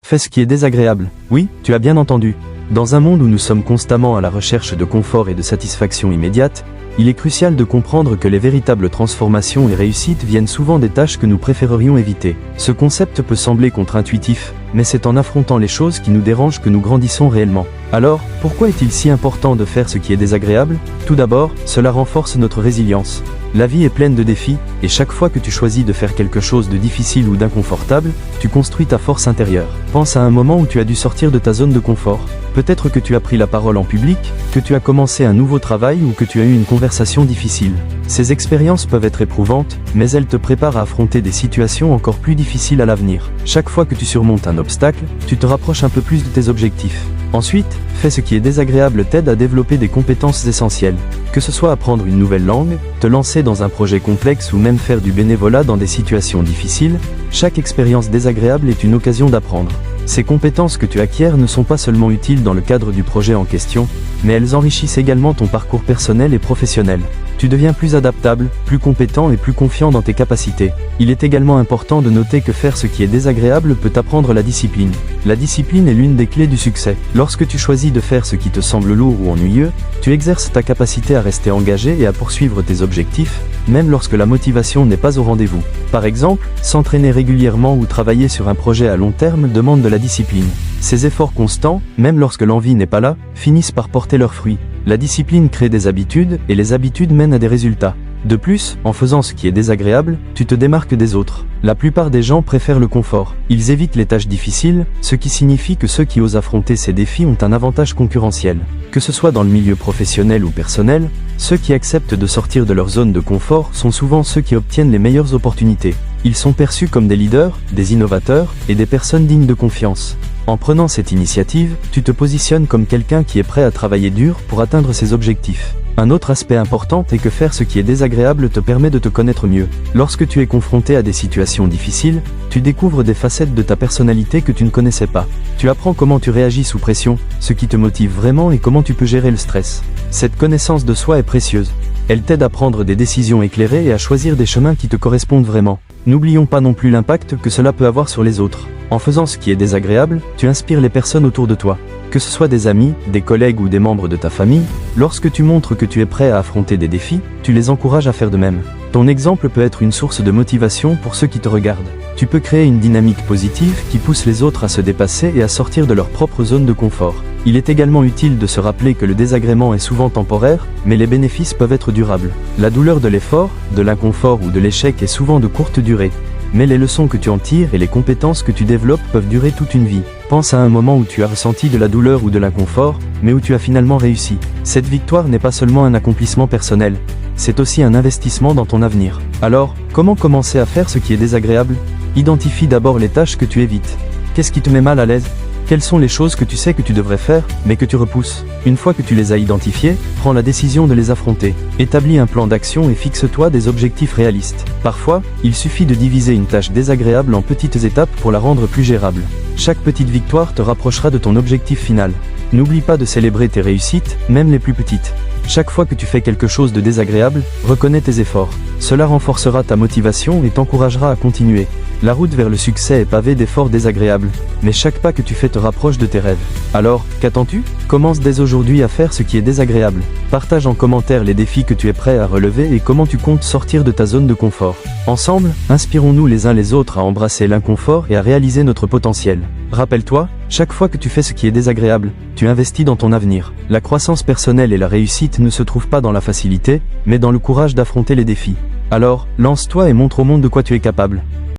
Fais ce qui est désagréable. Oui, tu as bien entendu. Dans un monde où nous sommes constamment à la recherche de confort et de satisfaction immédiate, il est crucial de comprendre que les véritables transformations et réussites viennent souvent des tâches que nous préférerions éviter. Ce concept peut sembler contre-intuitif, mais c'est en affrontant les choses qui nous dérangent que nous grandissons réellement. Alors, pourquoi est-il si important de faire ce qui est désagréable? Tout d'abord, cela renforce notre résilience. La vie est pleine de défis, et chaque fois que tu choisis de faire quelque chose de difficile ou d'inconfortable, tu construis ta force intérieure. Pense à un moment où tu as dû sortir de ta zone de confort. Peut-être que tu as pris la parole en public, que tu as commencé un nouveau travail ou que tu as eu une conversation difficile. Ces expériences peuvent être éprouvantes, mais elles te préparent à affronter des situations encore plus difficiles à l'avenir. Chaque fois que tu surmontes un obstacle, tu te rapproches un peu plus de tes objectifs. Ensuite, fais ce qui est désagréable t'aide à développer des compétences essentielles. Que ce soit apprendre une nouvelle langue, te lancer dans un projet complexe ou même faire du bénévolat dans des situations difficiles, chaque expérience désagréable est une occasion d'apprendre. Ces compétences que tu acquiers ne sont pas seulement utiles dans le cadre du projet en question, mais elles enrichissent également ton parcours personnel et professionnel. Tu deviens plus adaptable, plus compétent et plus confiant dans tes capacités. Il est également important de noter que faire ce qui est désagréable peut t'apprendre la discipline. La discipline est l'une des clés du succès. Lorsque tu choisis de faire ce qui te semble lourd ou ennuyeux, tu exerces ta capacité à rester engagé et à poursuivre tes objectifs, même lorsque la motivation n'est pas au rendez-vous. Par exemple, s'entraîner régulièrement ou travailler sur un projet à long terme demande de la discipline. Ces efforts constants, même lorsque l'envie n'est pas là, finissent par porter leurs fruits. La discipline crée des habitudes, et les habitudes mènent à des résultats. De plus, en faisant ce qui est désagréable, tu te démarques des autres. La plupart des gens préfèrent le confort. Ils évitent les tâches difficiles, ce qui signifie que ceux qui osent affronter ces défis ont un avantage concurrentiel. Que ce soit dans le milieu professionnel ou personnel, ceux qui acceptent de sortir de leur zone de confort sont souvent ceux qui obtiennent les meilleures opportunités. Ils sont perçus comme des leaders, des innovateurs, et des personnes dignes de confiance. En prenant cette initiative, tu te positionnes comme quelqu'un qui est prêt à travailler dur pour atteindre ses objectifs. Un autre aspect important est que faire ce qui est désagréable te permet de te connaître mieux. Lorsque tu es confronté à des situations difficiles, tu découvres des facettes de ta personnalité que tu ne connaissais pas. Tu apprends comment tu réagis sous pression, ce qui te motive vraiment et comment tu peux gérer le stress. Cette connaissance de soi est précieuse. Elle t'aide à prendre des décisions éclairées et à choisir des chemins qui te correspondent vraiment. N'oublions pas non plus l'impact que cela peut avoir sur les autres. En faisant ce qui est désagréable, tu inspires les personnes autour de toi. Que ce soit des amis, des collègues ou des membres de ta famille, lorsque tu montres que tu es prêt à affronter des défis, tu les encourages à faire de même. Ton exemple peut être une source de motivation pour ceux qui te regardent. Tu peux créer une dynamique positive qui pousse les autres à se dépasser et à sortir de leur propre zone de confort. Il est également utile de se rappeler que le désagrément est souvent temporaire, mais les bénéfices peuvent être durables. La douleur de l'effort, de l'inconfort ou de l'échec est souvent de courte durée. Mais les leçons que tu en tires et les compétences que tu développes peuvent durer toute une vie. Pense à un moment où tu as ressenti de la douleur ou de l'inconfort, mais où tu as finalement réussi. Cette victoire n'est pas seulement un accomplissement personnel, c'est aussi un investissement dans ton avenir. Alors, comment commencer à faire ce qui est désagréable? Identifie d'abord les tâches que tu évites. Qu'est-ce qui te met mal à l'aise? Quelles sont les choses que tu sais que tu devrais faire, mais que tu repousses? Une fois que tu les as identifiées, prends la décision de les affronter. Établis un plan d'action et fixe-toi des objectifs réalistes. Parfois, il suffit de diviser une tâche désagréable en petites étapes pour la rendre plus gérable. Chaque petite victoire te rapprochera de ton objectif final. N'oublie pas de célébrer tes réussites, même les plus petites. Chaque fois que tu fais quelque chose de désagréable, reconnais tes efforts. Cela renforcera ta motivation et t'encouragera à continuer. La route vers le succès est pavée d'efforts désagréables, mais chaque pas que tu fais te rapproche de tes rêves. Alors, qu'attends-tu? Commence dès aujourd'hui à faire ce qui est désagréable. Partage en commentaire les défis que tu es prêt à relever et comment tu comptes sortir de ta zone de confort. Ensemble, inspirons-nous les uns les autres à embrasser l'inconfort et à réaliser notre potentiel. Rappelle-toi, chaque fois que tu fais ce qui est désagréable, tu investis dans ton avenir. La croissance personnelle et la réussite ne se trouvent pas dans la facilité, mais dans le courage d'affronter les défis. Alors, lance-toi et montre au monde de quoi tu es capable.